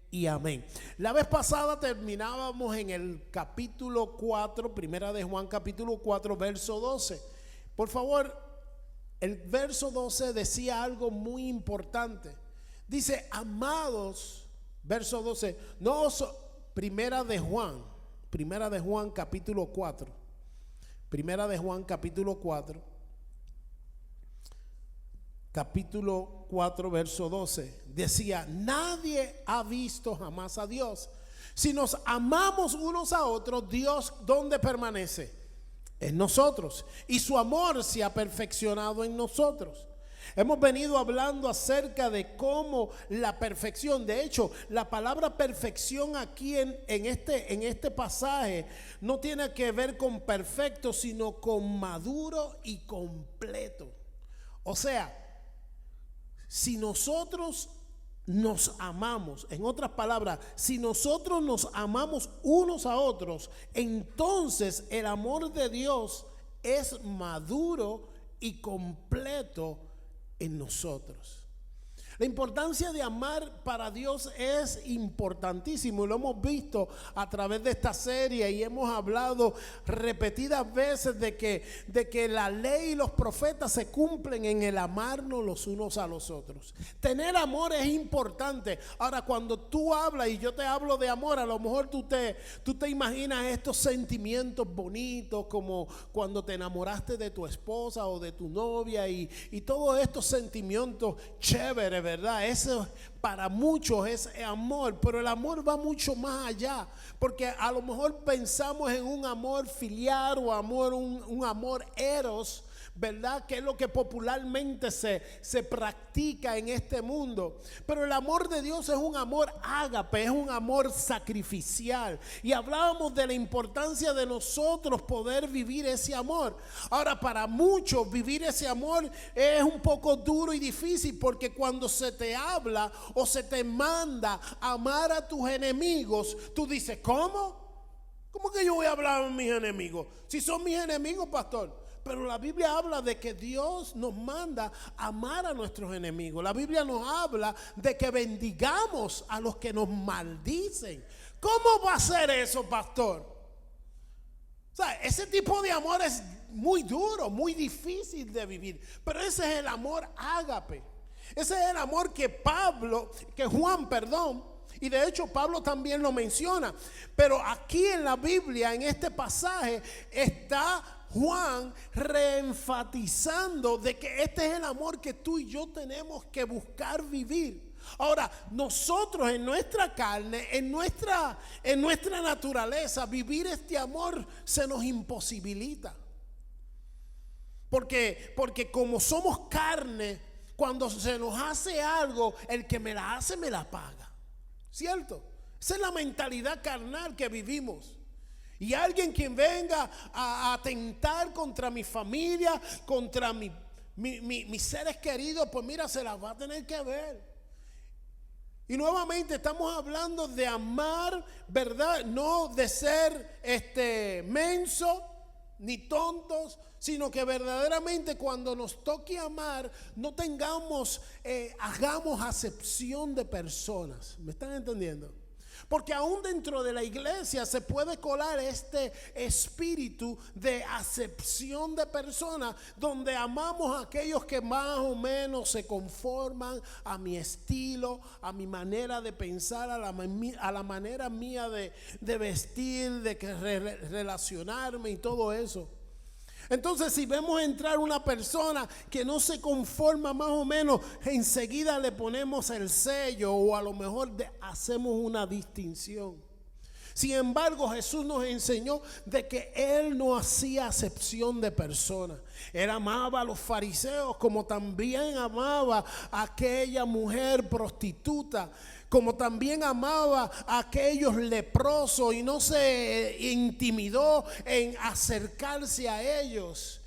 y amén. La vez pasada terminábamos en el capítulo 4, primera de Juan capítulo 4, verso 12. Por favor, el verso 12 decía algo muy importante. Dice, amados, verso 12, primera de Juan capítulo 4, primera de Juan capítulo 4, capítulo 4, verso 12, decía, nadie ha visto jamás a Dios. Si nos amamos unos a otros, Dios, ¿dónde permanece? En nosotros. Y su amor se ha perfeccionado en nosotros. Hemos venido hablando acerca de cómo la perfección, de hecho, la palabra perfección aquí en este pasaje no tiene que ver con perfecto, sino con maduro y completo. O sea, si nosotros nos amamos, en otras palabras, si nosotros nos amamos unos a otros, entonces el amor de Dios es maduro y completo en nosotros. La importancia de amar para Dios es importantísimo y lo hemos visto a través de esta serie y hemos hablado repetidas veces de que la ley y los profetas se cumplen en el amarnos los unos a los otros. Tener amor es importante. Ahora, cuando tú hablas y yo te hablo de amor, a lo mejor tú te imaginas estos sentimientos bonitos como cuando te enamoraste de tu esposa o de tu novia y todos estos sentimientos chéveres, ¿verdad? Eso para muchos es amor, pero el amor va mucho más allá, porque a lo mejor pensamos en un amor filial o un amor eros, ¿verdad? Que es lo que popularmente se practica en este mundo. Pero el amor de Dios es un amor ágape, es un amor sacrificial. Y hablábamos de la importancia de nosotros poder vivir ese amor. Ahora, para muchos vivir ese amor es un poco duro y difícil, porque cuando se te habla o se te manda amar a tus enemigos, tú dices, ¿cómo? ¿Cómo que yo voy a hablar a mis enemigos? Si son mis enemigos, pastor. Pero la Biblia habla de que Dios nos manda amar a nuestros enemigos. La Biblia nos habla de que bendigamos a los que nos maldicen. ¿Cómo va a ser eso, pastor? O sea, ese tipo de amor es muy duro, muy difícil de vivir. Pero ese es el amor ágape. Ese es el amor que Juan, y de hecho Pablo también lo menciona. Pero aquí en la Biblia, en este pasaje, está Juan reenfatizando de que este es el amor que tú y yo tenemos que buscar vivir. Ahora, nosotros en nuestra carne, en nuestra naturaleza, vivir este amor se nos imposibilita. Porque como somos carne, cuando se nos hace algo, el que me la hace me la paga. ¿Cierto? Esa es la mentalidad carnal que vivimos. Y alguien quien venga a atentar contra mi familia, contra mis seres queridos, pues mira, se las va a tener que ver. Y nuevamente estamos hablando de amar, ¿verdad? No de ser menso ni tontos, sino que verdaderamente cuando nos toque amar, no hagamos acepción de personas. ¿Me están entendiendo? Porque aún dentro de la iglesia se puede colar este espíritu de acepción de personas, donde amamos a aquellos que más o menos se conforman a mi estilo, a mi manera de pensar, a la manera mía de vestir, de relacionarme y todo eso. Entonces, si vemos entrar una persona que no se conforma más o menos, enseguida le ponemos el sello o a lo mejor hacemos una distinción. Sin embargo, Jesús nos enseñó de que Él no hacía acepción de personas. Él amaba a los fariseos como también amaba a aquella mujer prostituta, como también amaba a aquellos leprosos y no se intimidó en acercarse a ellos.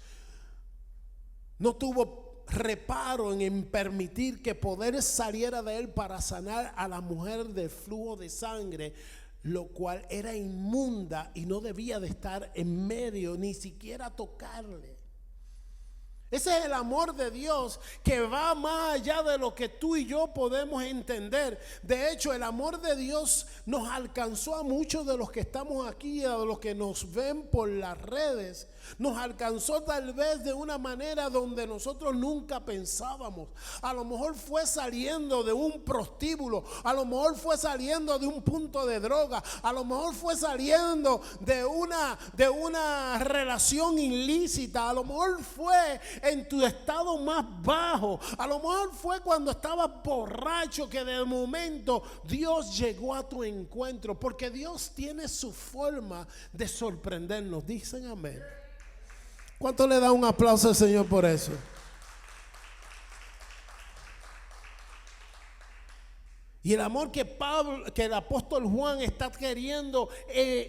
No tuvo reparo en permitir que poder saliera de él para sanar a la mujer del flujo de sangre, lo cual era inmunda y no debía de estar en medio, ni siquiera tocarle. Ese es el amor de Dios que va más allá de lo que tú y yo podemos entender. De hecho, el amor de Dios nos alcanzó a muchos de los que estamos aquí, a los que nos ven por las redes. Nos alcanzó tal vez de una manera donde nosotros nunca pensábamos. A lo mejor fue saliendo de un prostíbulo, a lo mejor fue saliendo de un punto de droga, a lo mejor fue saliendo de una relación ilícita, a lo mejor fue en tu estado más bajo, a lo mejor fue cuando estabas borracho que de momento Dios llegó a tu encuentro, porque Dios tiene su forma de sorprendernos. Dicen amén. ¿Cuánto le da un aplauso al Señor por eso? Y el amor que el apóstol Juan está queriendo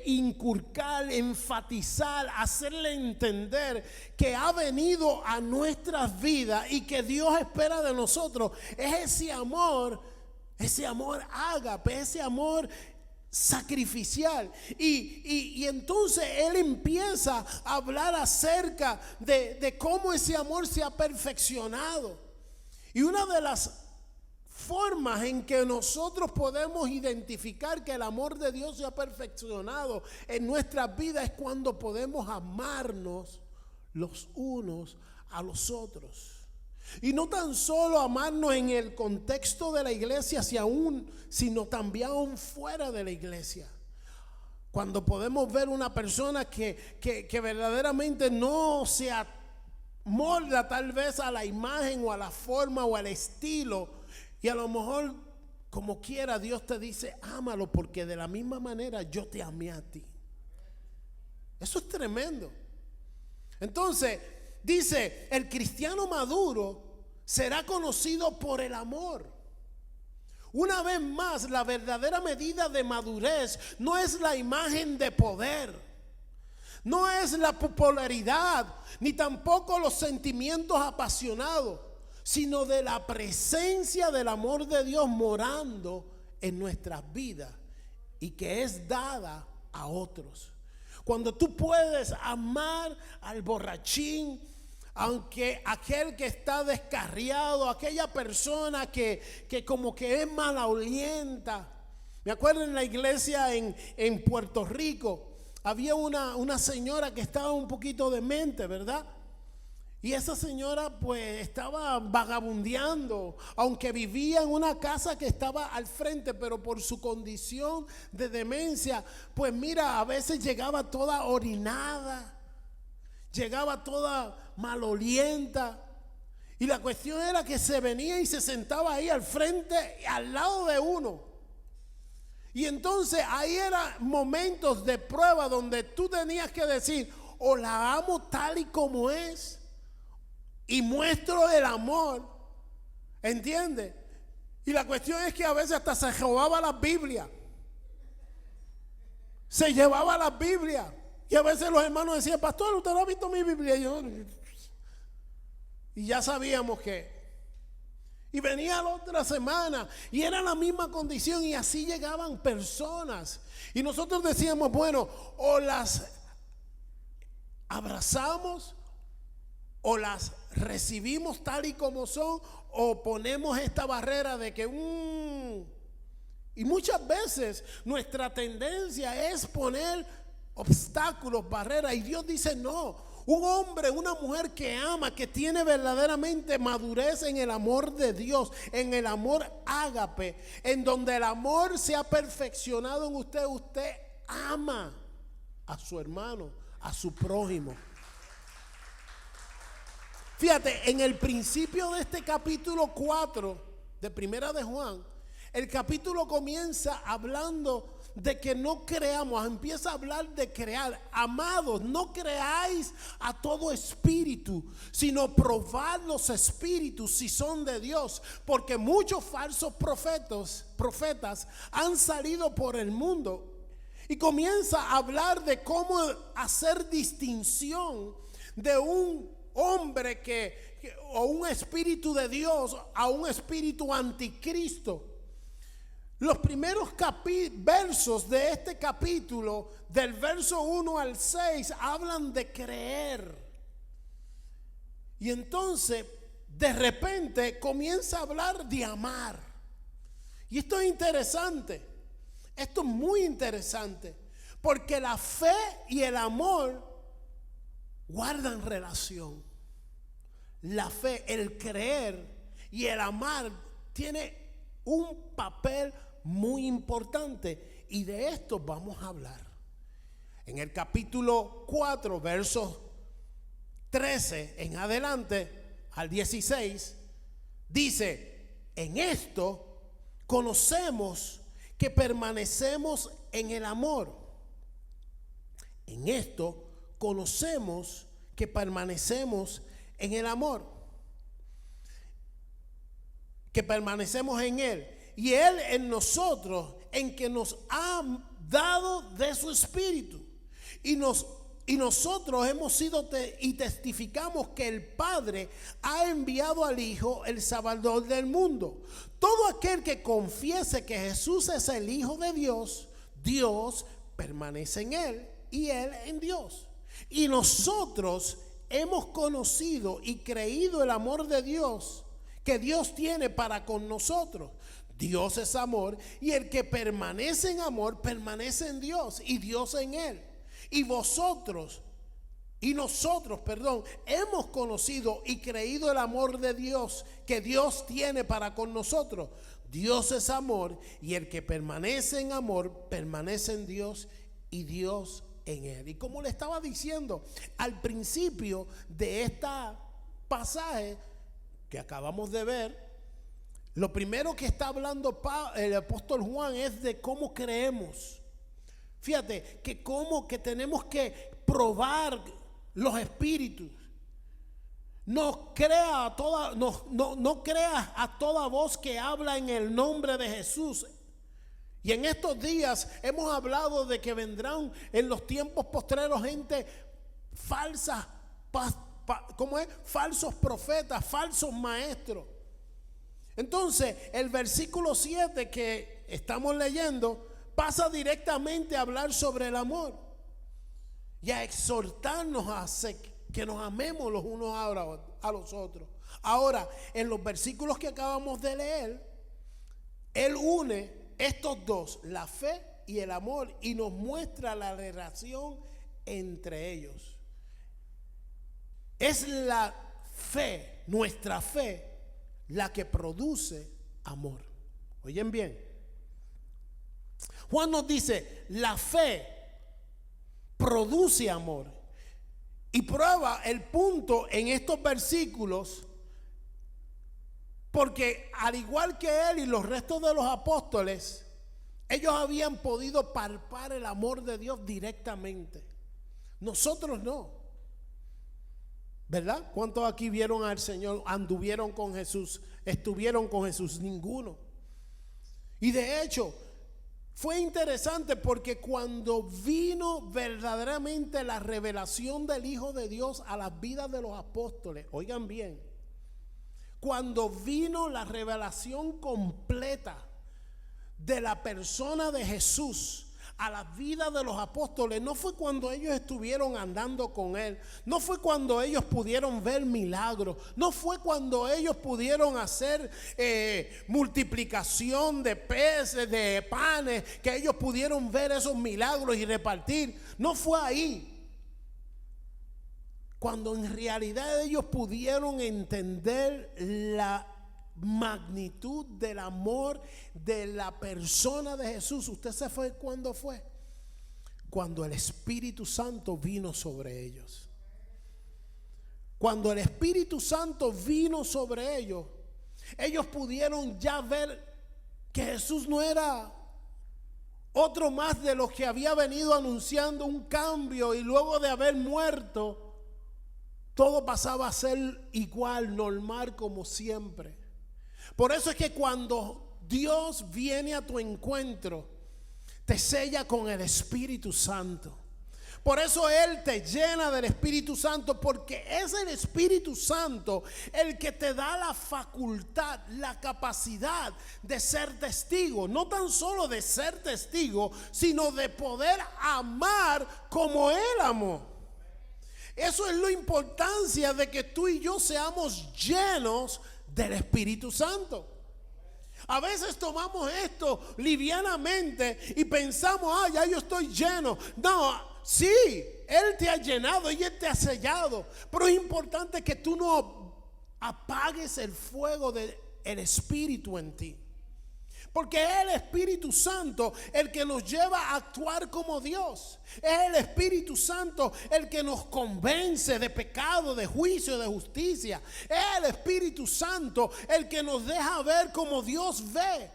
inculcar, enfatizar, hacerle entender que ha venido a nuestras vidas y que Dios espera de nosotros, es ese amor ágape, ese amor sacrificial. Y entonces él empieza a hablar acerca de cómo ese amor se ha perfeccionado. Y una de las formas en que nosotros podemos identificar que el amor de Dios se ha perfeccionado en nuestras vidas es cuando podemos amarnos los unos a los otros. Y no tan solo amarnos en el contexto de la iglesia, sino también aún fuera de la iglesia. Cuando podemos ver una persona que verdaderamente no se amolda tal vez a la imagen o a la forma o al estilo, y a lo mejor como quiera Dios te dice, ámalo porque de la misma manera yo te amé a ti. Eso es tremendo. Entonces dice, el cristiano maduro será conocido por el amor. Una vez más, la verdadera medida de madurez no es la imagen de poder, no es la popularidad, ni tampoco los sentimientos apasionados, sino de la presencia del amor de Dios morando en nuestras vidas y que es dada a otros. Cuando tú puedes amar al borrachín, aunque aquel que está descarriado, aquella persona que como que es malolienta. Me acuerdo en la iglesia en Puerto Rico, había una señora que estaba un poquito demente, ¿verdad? Y esa señora pues estaba vagabundeando, aunque vivía en una casa que estaba al frente, pero por su condición de demencia, pues mira, a veces llegaba toda orinada, llegaba toda malolienta. Y la cuestión era que se venía y se sentaba ahí al frente, al lado de uno. Y entonces ahí eran momentos de prueba donde tú tenías que decir, o la amo tal y como es, y muestro el amor, ¿entiendes? Y la cuestión es que a veces hasta se robaba la Biblia, se llevaba la Biblia. Y a veces los hermanos decían, pastor, ¿usted no ha visto mi Biblia? Y ya sabíamos que. Y venía la otra semana y era la misma condición, y así llegaban personas. Y nosotros decíamos, bueno, o las abrazamos o las recibimos tal y como son, o ponemos esta barrera de que y muchas veces nuestra tendencia es poner obstáculos, barreras, y Dios dice no. Un hombre, una mujer que ama, que tiene verdaderamente madurez en el amor de Dios, en el amor ágape, en donde el amor se ha perfeccionado en usted, usted ama a su hermano, a su prójimo. Fíjate, en el principio de este capítulo 4 de Primera de Juan, el capítulo comienza hablando de que no creamos, empieza a hablar de crear. Amados, no creáis a todo espíritu, sino probad los espíritus si son de Dios, porque muchos falsos profetas han salido por el mundo. Y comienza a hablar de cómo hacer distinción de un hombre o un espíritu de Dios a un espíritu anticristo. Los primeros versos de este capítulo, del verso 1 al 6, hablan de creer. Y entonces, de repente, comienza a hablar de amar. Y esto es interesante. Esto es muy interesante. Porque la fe y el amor guardan relación. La fe, el creer y el amar tiene un papel muy importante. Y de esto vamos a hablar. En el capítulo 4, versos 13 en adelante al 16, dice: en esto conocemos que permanecemos en el amor. En esto conocemos que permanecemos en el amor, que permanecemos en Él y Él en nosotros, en que nos ha dado de su Espíritu. Y nosotros hemos sido y testificamos que el Padre ha enviado al Hijo, el Salvador del mundo. Todo aquel que confiese que Jesús es el Hijo de Dios, Dios permanece en Él y Él en Dios. Y nosotros hemos conocido y creído el amor de Dios que Dios tiene para con nosotros. Dios es amor, y el que permanece en amor permanece en Dios y Dios en Él. Y nosotros, hemos conocido y creído el amor de Dios que Dios tiene para con nosotros. Dios es amor, y el que permanece en amor permanece en Dios y Dios en Él. Y como le estaba diciendo al principio de este pasaje que acabamos de ver, lo primero que está hablando el apóstol Juan es de cómo creemos. Fíjate que tenemos que probar los espíritus. No creas a toda voz que habla en el nombre de Jesús. Y en estos días hemos hablado de que vendrán en los tiempos postreros gente falsa, falsos profetas, falsos maestros. Entonces el versículo 7 que estamos leyendo pasa directamente a hablar sobre el amor y a exhortarnos a que nos amemos los unos a los otros. Ahora, en los versículos que acabamos de leer, Él une estos dos, la fe y el amor, y nos muestra la relación entre ellos. Es la fe, nuestra fe, la que produce amor. Oyen bien. Juan nos dice: la fe produce amor. Y prueba el punto en estos versículos, porque al igual que él y los restos de los apóstoles, ellos habían podido palpar el amor de Dios directamente. Nosotros no. ¿Verdad? ¿Cuántos aquí vieron al Señor, anduvieron con Jesús, estuvieron con Jesús? Ninguno. Y de hecho, fue interesante porque cuando vino verdaderamente la revelación del Hijo de Dios a las vidas de los apóstoles, oigan bien, cuando vino la revelación completa de la persona de Jesús a la vida de los apóstoles, no fue cuando ellos estuvieron andando con Él, no fue cuando ellos pudieron ver milagros, no fue cuando ellos pudieron hacer multiplicación de peces, de panes, que ellos pudieron ver esos milagros y repartir. No fue ahí. Cuando en realidad ellos pudieron entender la magnitud del amor de la persona de Jesús. ¿Usted se fue cuándo fue? Cuando el Espíritu Santo vino sobre ellos. Cuando el Espíritu Santo vino sobre ellos, ellos pudieron ya ver que Jesús no era otro más de los que había venido anunciando un cambio, y luego de haber muerto todo pasaba a ser igual, normal, como siempre. Por eso es que cuando Dios viene a tu encuentro, te sella con el Espíritu Santo. Por eso Él te llena del Espíritu Santo, porque es el Espíritu Santo el que te da la facultad, la capacidad de ser testigo. No tan solo de ser testigo, sino de poder amar como Él amó. Eso es la importancia de que tú y yo seamos llenos del Espíritu Santo. A veces tomamos esto livianamente y pensamos, ya yo estoy lleno. No, sí, Él te ha llenado y Él te ha sellado. Pero es importante que tú no apagues el fuego del Espíritu en ti. Porque es el Espíritu Santo el que nos lleva a actuar como Dios. Es el Espíritu Santo el que nos convence de pecado, de juicio, de justicia. Es el Espíritu Santo el que nos deja ver como Dios ve.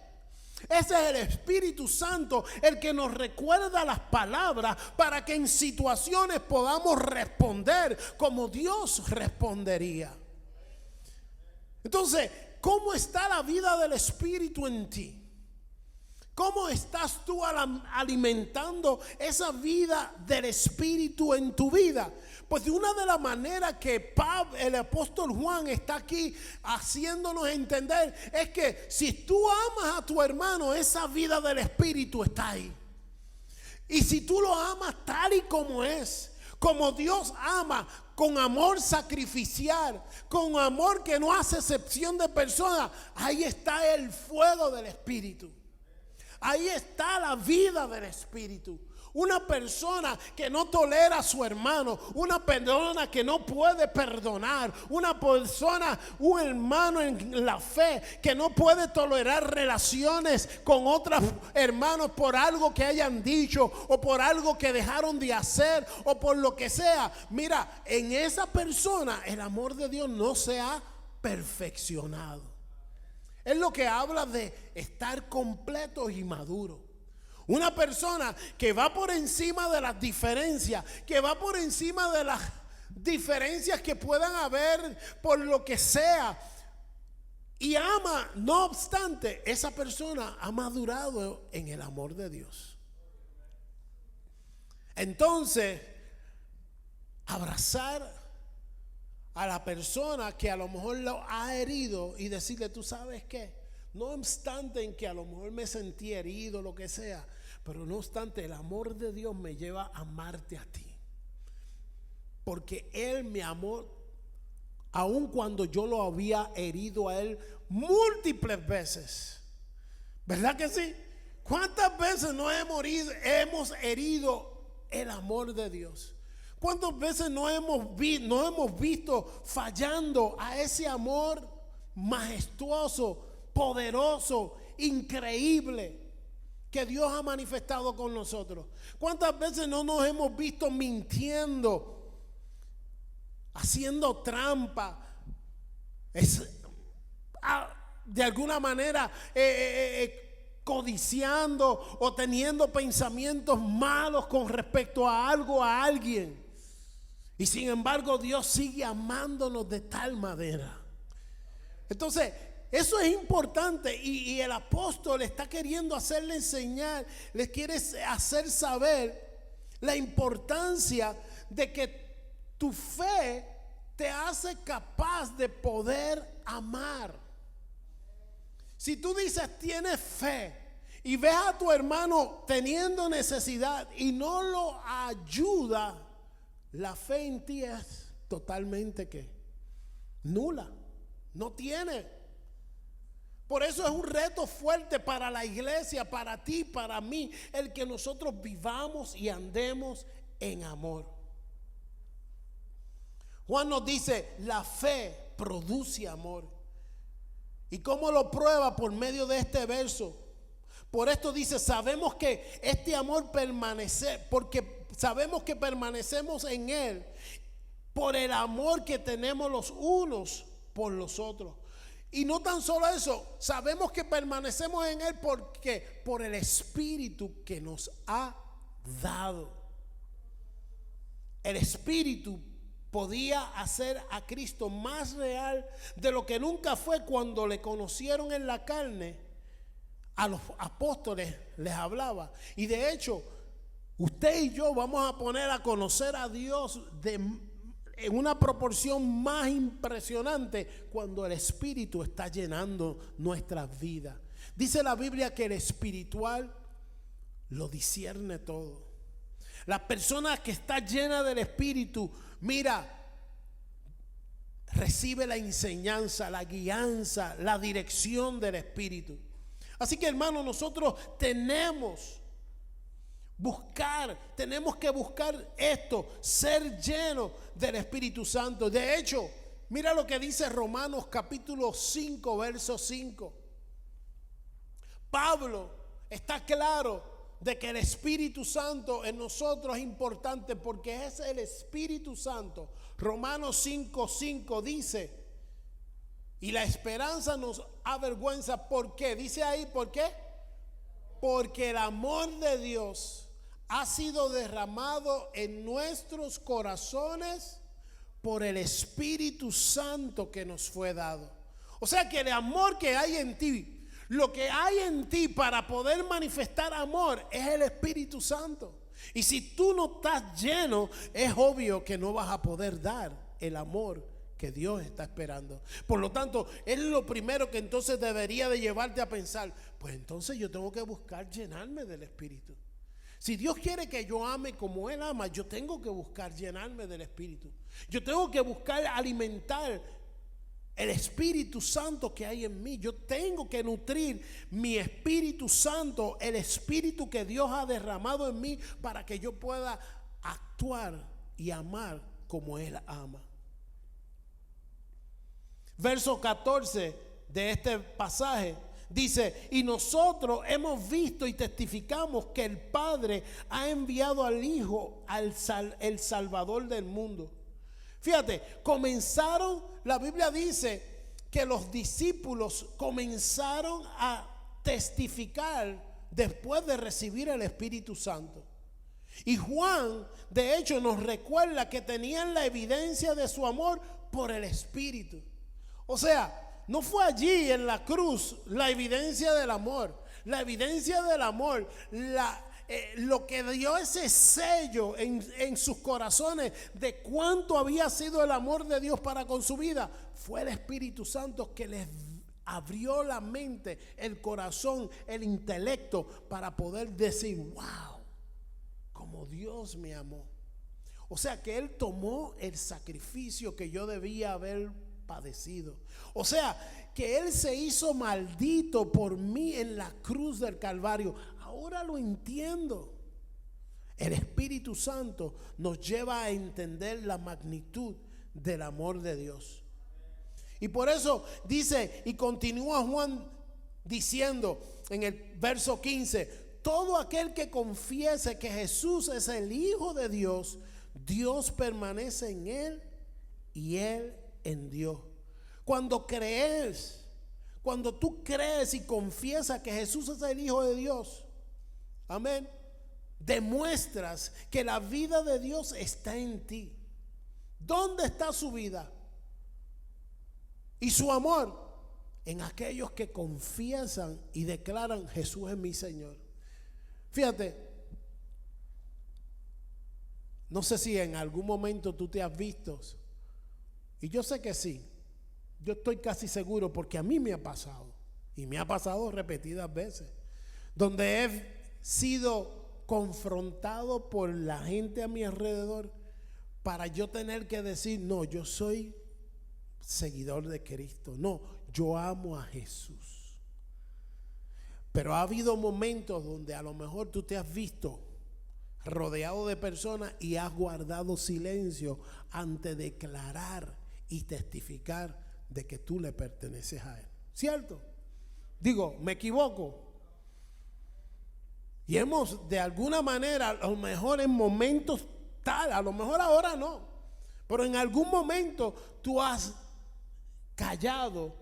Ese es el Espíritu Santo el que nos recuerda las palabras para que en situaciones podamos responder como Dios respondería. Entonces, ¿cómo está la vida del Espíritu en ti? ¿Cómo estás tú alimentando esa vida del Espíritu en tu vida? Pues de una de las maneras que el apóstol Juan está aquí haciéndonos entender es que si tú amas a tu hermano, esa vida del Espíritu está ahí. Y si tú lo amas tal y como es, como Dios ama, con amor sacrificial, con amor que no hace excepción de personas, ahí está el fuego del Espíritu. Ahí está la vida del Espíritu. Una persona que no tolera a su hermano, una persona que no puede perdonar, una persona, un hermano en la fe que no puede tolerar relaciones con otros hermanos por algo que hayan dicho o por algo que dejaron de hacer o por lo que sea. Mira, en esa persona el amor de Dios no se ha perfeccionado. Es lo que habla de estar completo y maduro. Una persona que va por encima de las diferencias, que va por encima de las diferencias que puedan haber por lo que sea, y ama, no obstante, esa persona ha madurado en el amor de Dios. Entonces, abrazar a la persona que a lo mejor lo ha herido y decirle, tú sabes qué, no obstante en que a lo mejor me sentí herido, lo que sea, pero no obstante el amor de Dios me lleva a amarte a ti, porque Él me amó aun cuando yo lo había herido a Él múltiples veces. ¿Verdad que sí? ¿Cuántas veces no hemos herido el amor de Dios? ¿Cuántas veces no hemos visto fallando a ese amor majestuoso, poderoso, increíble que Dios ha manifestado con nosotros? ¿Cuántas veces no nos hemos visto mintiendo, haciendo trampa, de alguna manera codiciando o teniendo pensamientos malos con respecto a algo, a alguien? Y sin embargo Dios sigue amándonos de tal manera. Entonces eso es importante y el apóstol está queriendo hacerle enseñar, les quiere hacer saber la importancia de que tu fe te hace capaz de poder amar. Si tú dices tienes fe y ves a tu hermano teniendo necesidad y no lo ayuda, la fe en ti es totalmente ¿qué? Nula. No tiene. Por eso es un reto fuerte para la iglesia, para ti, para mí, el que nosotros vivamos y andemos en amor. Juan nos dice, la fe produce amor. ¿Y cómo lo prueba? Por medio de este verso. Por esto dice, sabemos que este amor permanece, porque sabemos que permanecemos en Él por el amor que tenemos los unos por los otros. Y no tan solo eso, sabemos que permanecemos en Él porque por el Espíritu que nos ha dado. El Espíritu podía hacer a Cristo más real de lo que nunca fue cuando le conocieron en la carne. A los apóstoles les hablaba. Y de hecho, usted y yo vamos a poner a conocer a Dios en una proporción más impresionante cuando el Espíritu está llenando nuestras vidas. Dice la Biblia que el espiritual lo discierne todo. La persona que está llena del Espíritu, mira, recibe la enseñanza, la guianza, la dirección del Espíritu. Así que, hermano, nosotros tenemos que buscar esto, ser lleno del Espíritu Santo. De hecho, mira lo que dice Romanos capítulo 5, verso 5. Pablo está claro de que el Espíritu Santo en nosotros es importante, porque es el Espíritu Santo. Romanos 5:5 dice: y la esperanza nos avergüenza. ¿Por qué? Dice ahí, ¿por qué? Porque el amor de Dios ha sido derramado en nuestros corazones por el Espíritu Santo que nos fue dado. O sea que el amor que hay en ti, lo que hay en ti para poder manifestar amor, es el Espíritu Santo. Y si tú no estás lleno, es obvio que no vas a poder dar el amor que Dios está esperando. Por lo tanto, es lo primero que entonces debería de llevarte a pensar: pues entonces yo tengo que buscar llenarme del Espíritu. Si Dios quiere que yo ame como Él ama, yo tengo que buscar llenarme del Espíritu. Yo tengo que buscar alimentar el Espíritu Santo que hay en mí. Yo tengo que nutrir mi Espíritu Santo, el Espíritu que Dios ha derramado en mí, para que yo pueda actuar y amar como Él ama. Verso 14 de este pasaje dice: y nosotros hemos visto y testificamos que el Padre ha enviado al Hijo, el Salvador del mundo. Fíjate, la Biblia dice que los discípulos comenzaron a testificar después de recibir el Espíritu Santo. Y Juan, de hecho, nos recuerda que tenían la evidencia de su amor por el Espíritu. O sea, no fue allí en la cruz la evidencia del amor. La evidencia del amor, lo que dio ese sello en sus corazones de cuánto había sido el amor de Dios para con su vida, fue el Espíritu Santo que les abrió la mente, el corazón, el intelecto, para poder decir: wow, como Dios me amó. O sea que Él tomó el sacrificio que yo debía haber padecido. O sea que Él se hizo maldito por mí en la cruz del Calvario. Ahora lo entiendo. El Espíritu Santo nos lleva a entender la magnitud del amor de Dios. Y por eso dice, y continúa Juan diciendo en el verso 15: todo aquel que confiese que Jesús es el Hijo de Dios, Dios permanece en él y él en Dios. Cuando tú crees y confiesas que Jesús es el Hijo de Dios, amén, demuestras que la vida de Dios está en ti. ¿Dónde está su vida y su amor? En aquellos que confiesan y declaran: Jesús es mi Señor. Fíjate, no sé si en algún momento tú te has visto, y yo sé que sí, yo estoy casi seguro, porque a mí me ha pasado, y me ha pasado repetidas veces, donde he sido confrontado por la gente a mi alrededor para yo tener que decir: no, yo soy seguidor de Cristo, no, yo amo a Jesús. Pero ha habido momentos donde a lo mejor tú te has visto rodeado de personas y has guardado silencio ante declarar y testificar de que tú le perteneces a Él. ¿Cierto? Digo, ¿me equivoco? Y hemos, de alguna manera, a lo mejor en momentos tal, a lo mejor ahora no, pero en algún momento tú has callado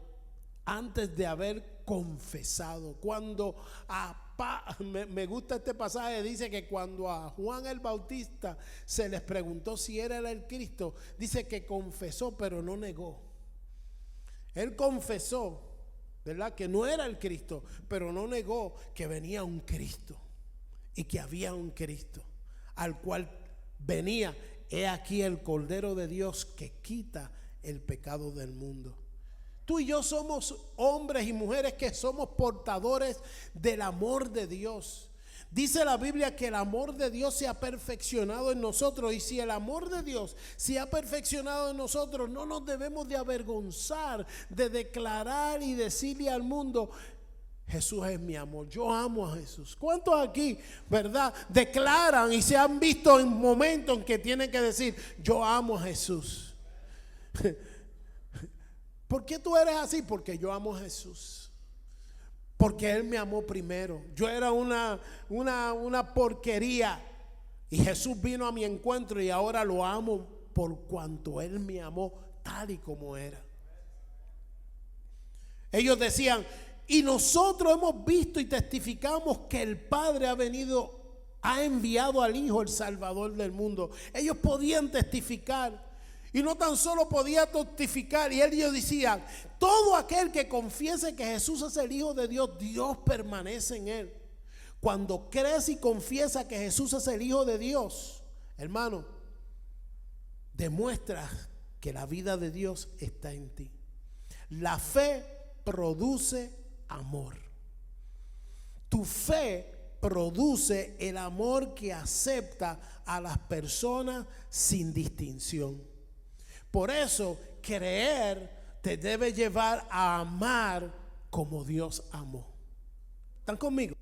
antes de haber confesado. Cuando me gusta este pasaje, dice que cuando a Juan el Bautista se les preguntó si era el Cristo, dice que confesó pero no negó. Él confesó, ¿verdad?, que no era el Cristo, pero no negó que venía un Cristo y que había un Cristo al cual venía: he aquí el Cordero de Dios que quita el pecado del mundo. Tú y yo somos hombres y mujeres que somos portadores del amor de Dios, Dice la Biblia que el amor de Dios se ha perfeccionado en nosotros. Y si el amor de Dios se ha perfeccionado en nosotros, no nos debemos de avergonzar de declarar y decirle al mundo: Jesús es mi amor, yo amo a Jesús. ¿Cuántos aquí, verdad, declaran y se han visto en momentos en que tienen que decir: yo amo a Jesús? ¿Por qué tú eres así? Porque yo amo a Jesús. Porque Él me amó primero. Yo era una porquería, y Jesús vino a mi encuentro, y ahora lo amo por cuanto Él me amó tal y como era. Ellos decían: y nosotros hemos visto y testificamos que el Padre ha enviado al Hijo, el Salvador del mundo. Ellos podían testificar. Y no tan solo podía testificar, y ellos decían: todo aquel que confiese que Jesús es el Hijo de Dios, Dios permanece en él. Cuando crees y confiesas que Jesús es el Hijo de Dios, hermano, demuestras que la vida de Dios está en ti. La fe produce amor. Tu fe produce el amor que acepta a las personas sin distinción. Por eso, creer te debe llevar a amar como Dios amó. ¿Están conmigo?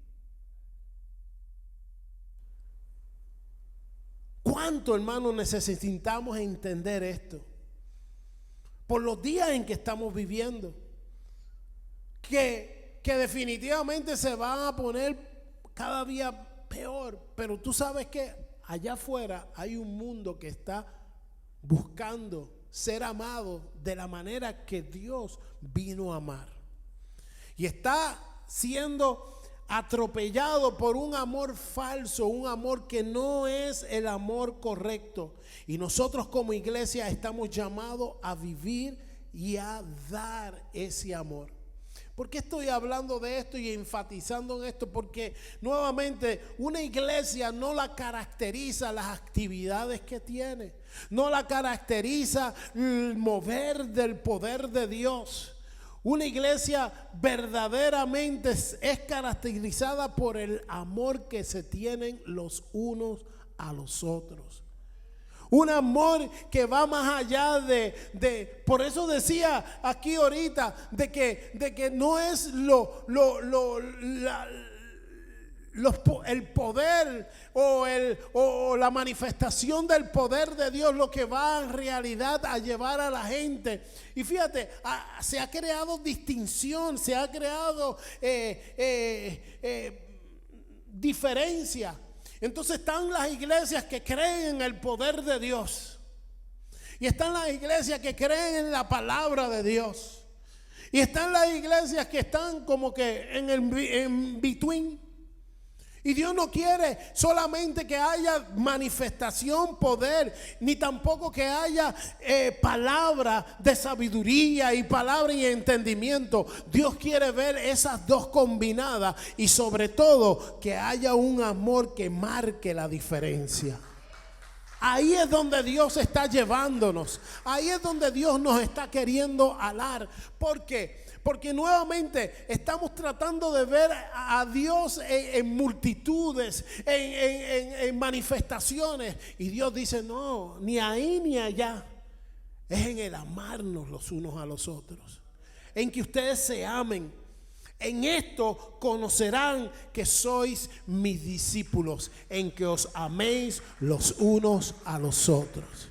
¿Cuánto, hermano, necesitamos entender esto? Por los días en que estamos viviendo, que definitivamente se van a poner cada día peor. Pero tú sabes que allá afuera hay un mundo que está buscando ser amado de la manera que Dios vino a amar, y está siendo atropellado por un amor falso, un amor que no es el amor correcto. Y nosotros como iglesia estamos llamados a vivir y a dar ese amor. ¿Por qué estoy hablando de esto y enfatizando en esto? Porque nuevamente una iglesia no la caracteriza las actividades que tiene, no la caracteriza el mover del poder de Dios. Una iglesia verdaderamente es caracterizada por el amor que se tienen los unos a los otros. Un amor que va más allá por eso decía aquí ahorita, de que no es el poder o la manifestación del poder de Dios lo que va en realidad a llevar a la gente. Y fíjate, se ha creado distinción, se ha creado diferencia. Entonces están las iglesias que creen en el poder de Dios, y están las iglesias que creen en la palabra de Dios, y están las iglesias que están como que en between. Y Dios no quiere solamente que haya manifestación, poder, ni tampoco que haya palabra de sabiduría y palabra y entendimiento. Dios quiere ver esas dos combinadas, y sobre todo que haya un amor que marque la diferencia. Ahí es donde Dios está llevándonos. Ahí es donde Dios nos está queriendo alar. ¿Por qué? Porque nuevamente estamos tratando de ver a Dios en multitudes, en manifestaciones. Y Dios dice: no, ni ahí ni allá. Es en el amarnos los unos a los otros, en que ustedes se amen. En esto conocerán que sois mis discípulos, en que os améis los unos a los otros.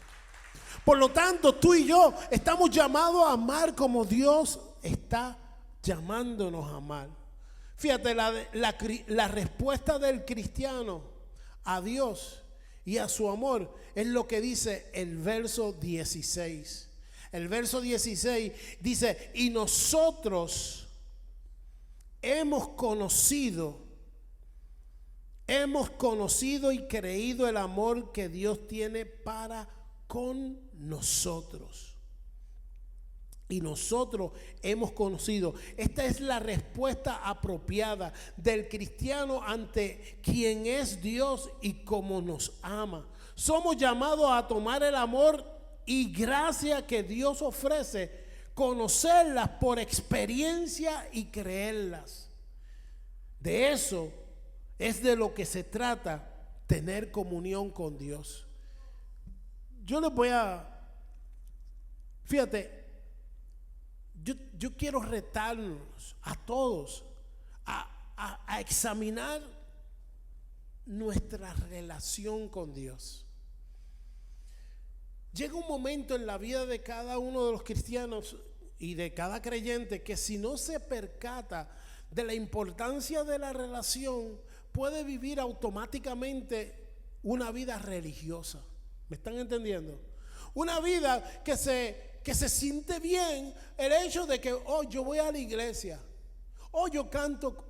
Por lo tanto, tú y yo estamos llamados a amar como Dios está llamándonos a amar. Fíjate, la respuesta del cristiano a Dios y a su amor es lo que dice el verso 16. El verso 16 dice: y nosotros hemos conocido y creído el amor que Dios tiene para con nosotros. Y nosotros hemos conocido. Esta es la respuesta apropiada del cristiano ante quien es Dios y cómo nos ama. Somos llamados a tomar el amor y gracia que Dios ofrece, conocerlas por experiencia y creerlas. De eso Es de lo que se trata tener comunión con Dios. Yo les voy a, fíjate, yo quiero retarnos a todos a examinar nuestra relación con Dios. Llega un momento en la vida de cada uno de los cristianos y de cada creyente que si no se percata de la importancia de la relación, puede vivir automáticamente una vida religiosa. ¿Me están entendiendo? Una vida que se siente bien el hecho de que, oh, yo voy a la iglesia, oh, yo canto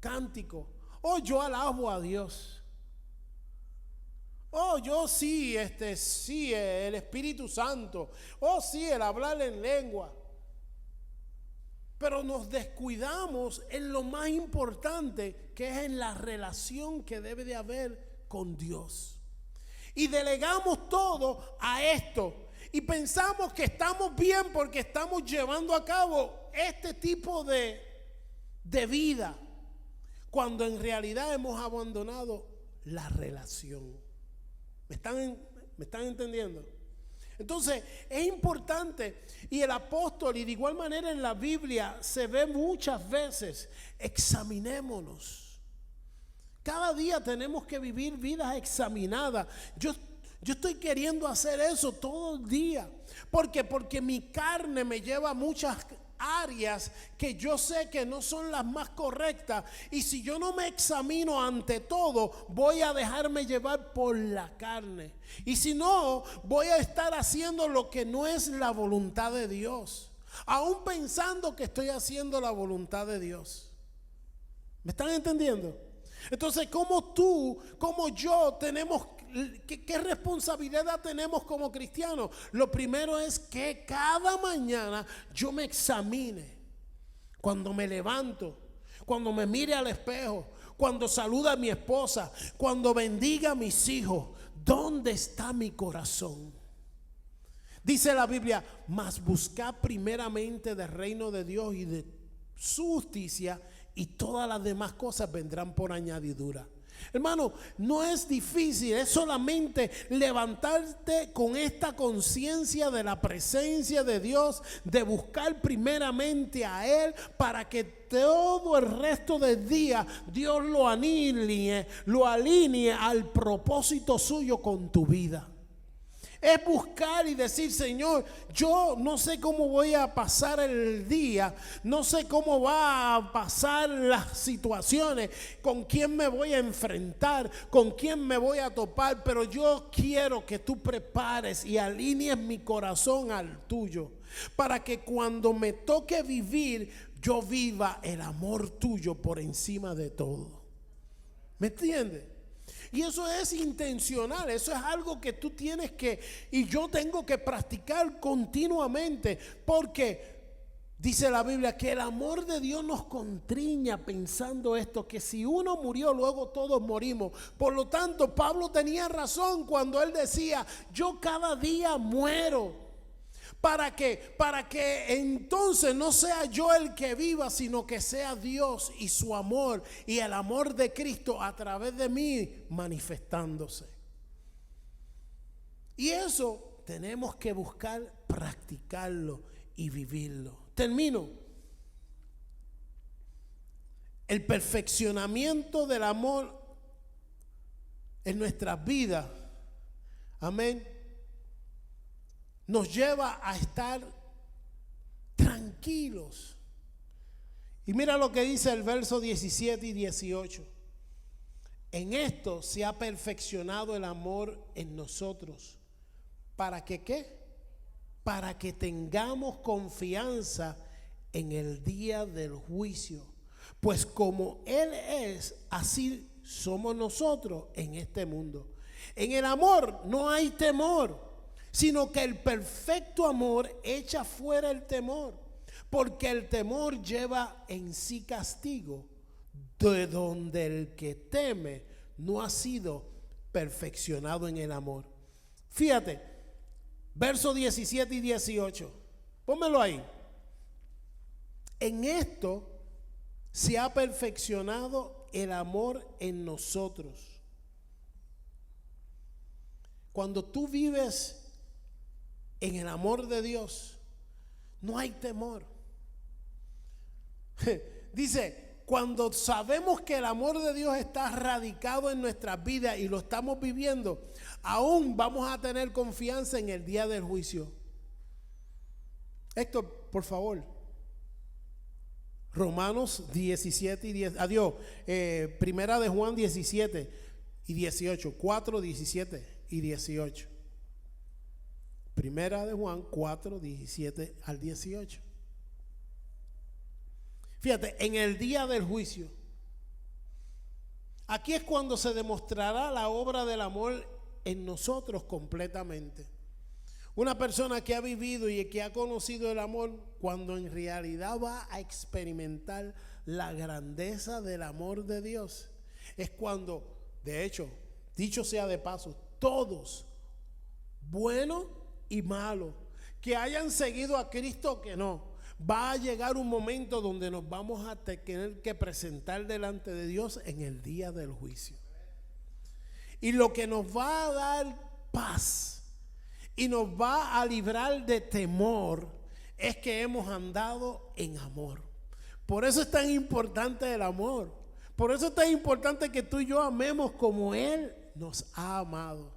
cántico, oh, yo alabo a Dios, oh, yo sí, sí, el Espíritu Santo, oh, sí, el hablar en lengua. Pero nos descuidamos en lo más importante, que es en la relación que debe de haber con Dios. Y delegamos todo a esto. Y pensamos que estamos bien porque estamos llevando a cabo este tipo de vida, cuando en realidad hemos abandonado la relación. ¿Me están entendiendo? Entonces es importante, y el apóstol, y de igual manera en la Biblia se ve muchas veces, examinémonos. Cada día tenemos que vivir vidas examinadas. Yo estoy queriendo hacer eso todo el día. ¿Por qué? Porque mi carne me lleva a muchas áreas que yo sé que no son las más correctas, y si yo no me examino ante todo, voy a dejarme llevar por la carne, y si no, voy a estar haciendo lo que no es la voluntad de Dios, aún pensando que estoy haciendo la voluntad de Dios. ¿Me están entendiendo? Entonces, como tú, como yo, tenemos ¿qué responsabilidad tenemos como cristianos? Lo primero es que cada mañana yo me examine. Cuando me levanto, cuando me mire al espejo, cuando saluda a mi esposa, cuando bendiga a mis hijos, ¿dónde está mi corazón? Dice la Biblia: mas buscad primeramente del reino de Dios y de su justicia, y todas las demás cosas vendrán por añadidura. Hermano, no es difícil, es solamente levantarte con esta conciencia de la presencia de Dios, de buscar primeramente a Él, para que todo el resto del día Dios lo alinee al propósito suyo con tu vida. Es buscar y decir: Señor, yo no sé cómo voy a pasar el día, no sé cómo va a pasar las situaciones, con quién me voy a enfrentar, con quién me voy a topar, pero yo quiero que tú prepares y alinees mi corazón al tuyo, para que cuando me toque vivir, yo viva el amor tuyo por encima de todo. ¿Me entiendes? Y eso es intencional, eso es algo que tú tienes que, y yo tengo que practicar continuamente, porque dice la Biblia que el amor de Dios nos contriña pensando esto, que si uno murió, luego todos morimos. Por lo tanto, Pablo tenía razón cuando él decía: yo cada día muero. ¿Para qué? Para que entonces no sea yo el que viva, sino que sea Dios y su amor y el amor de Cristo a través de mí manifestándose. Y eso tenemos que buscar practicarlo y vivirlo. Termino. El perfeccionamiento del amor en nuestras vidas, amén, nos lleva a estar tranquilos. Y mira lo que dice el verso 17 y 18. En esto se ha perfeccionado el amor en nosotros. ¿Para que qué? Para que tengamos confianza en el día del juicio. Pues como Él es, así somos nosotros en este mundo. En el amor no hay temor, sino que el perfecto amor echa fuera el temor, porque el temor lleva en sí castigo, de donde el que teme no ha sido perfeccionado en el amor. Fíjate, versos 17 y 18, pónmelo ahí. En esto se ha perfeccionado el amor en nosotros. Cuando tú vives en el amor de Dios, no hay temor. Dice, cuando sabemos que el amor de Dios está radicado en nuestras vidas y lo estamos viviendo, aún vamos a tener confianza en el día del juicio. Héctor, por favor. Romanos 17 y 10. Adiós. Primera de Juan 17 y 18. 4, 17 y 18. Primera de Juan 4, 17 al 18. Fíjate, en el día del juicio, aquí es cuando se demostrará la obra del amor en nosotros completamente. Una persona que ha vivido y que ha conocido el amor, cuando en realidad va a experimentar la grandeza del amor de Dios, es cuando, de hecho, dicho sea de paso, todos, buenos y malos, que hayan seguido a Cristo o que no, va a llegar un momento donde nos vamos a tener que presentar delante de Dios en el día del juicio. Y lo que nos va a dar paz y nos va a librar de temor es que hemos andado en amor. Por eso es tan importante el amor. Por eso es tan importante que tú y yo amemos como Él nos ha amado.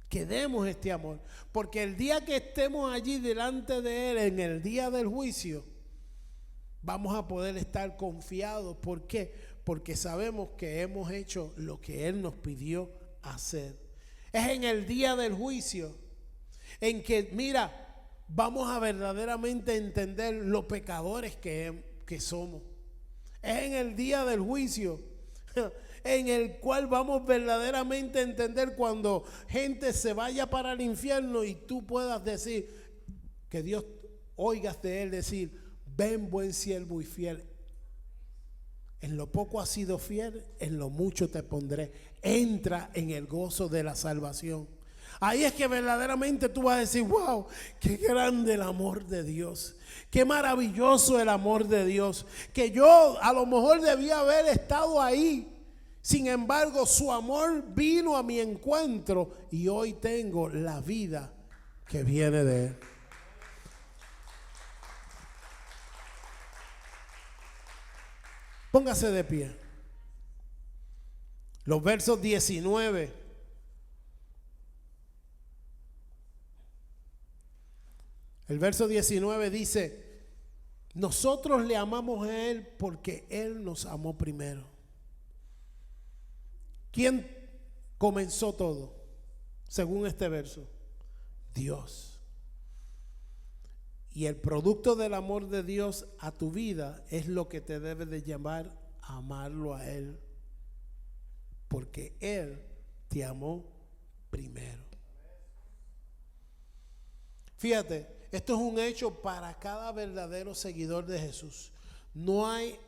Que demos este amor. Porque el día que estemos allí delante de Él, en el día del juicio, vamos a poder estar confiados. ¿Por qué? Porque sabemos que hemos hecho lo que Él nos pidió hacer. Es en el día del juicio en que, mira, vamos a verdaderamente entender los pecadores que somos. Es en el día del juicio en el cual vamos verdaderamente a entender cuando gente se vaya para el infierno y tú puedas decir, que Dios oigas de Él decir, ven buen siervo y fiel. En lo poco has sido fiel, en lo mucho te pondré. Entra en el gozo de la salvación. Ahí es que verdaderamente tú vas a decir, wow, qué grande el amor de Dios. Qué maravilloso el amor de Dios. Que yo a lo mejor debía haber estado ahí. Sin embargo, su amor vino a mi encuentro y hoy tengo la vida que viene de Él. Póngase de pie. Los versos 19. El verso 19 dice, nosotros le amamos a Él porque Él nos amó primero. ¿Quién comenzó todo? Según este verso, Dios. Y el producto del amor de Dios a tu vida es lo que te debe de llevar a amarlo a Él. Porque Él te amó primero. Fíjate, esto es un hecho para cada verdadero seguidor de Jesús. No hay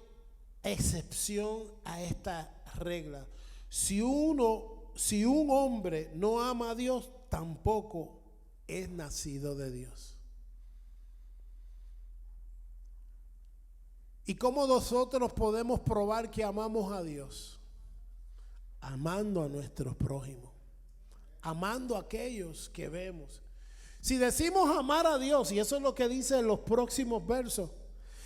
excepción a esta regla. Si un hombre no ama a Dios, tampoco es nacido de Dios. ¿Y cómo nosotros podemos probar que amamos a Dios? Amando a nuestros prójimos, amando a aquellos que vemos. Si decimos amar a Dios, y eso es lo que dice en los próximos versos,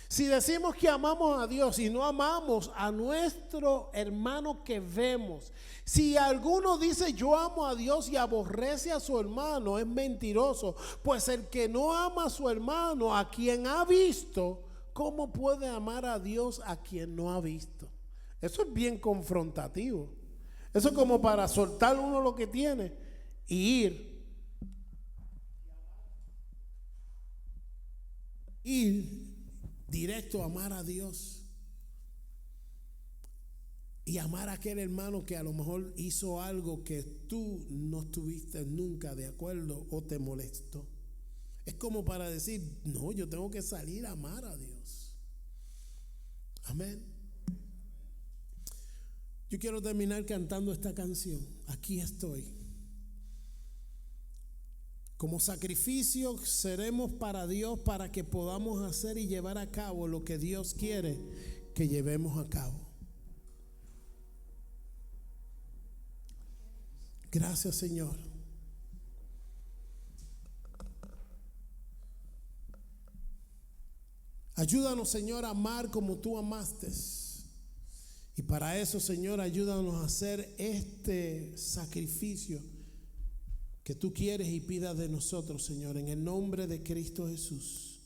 si decimos que amamos a Dios y no amamos a nuestro hermano que vemos, si alguno dice yo amo a Dios y aborrece a su hermano, es mentiroso, pues el que no ama a su hermano, a quien ha visto, ¿cómo puede amar a Dios a quien no ha visto? Eso es bien confrontativo. Eso es como para soltar uno lo que tiene y ir directo a amar a Dios y amar a aquel hermano que a lo mejor hizo algo que tú no estuviste nunca de acuerdo o te molestó. Es como para decir, no, yo tengo que salir a amar a Dios. Amén. Yo quiero terminar cantando esta canción. Aquí estoy. Como sacrificio seremos para Dios para que podamos hacer y llevar a cabo lo que Dios quiere que llevemos a cabo. Gracias, Señor. Ayúdanos, Señor, a amar como tú amaste. Y para eso, Señor, ayúdanos a hacer este sacrificio que tú quieres y pidas de nosotros, Señor, en el nombre de Cristo Jesús.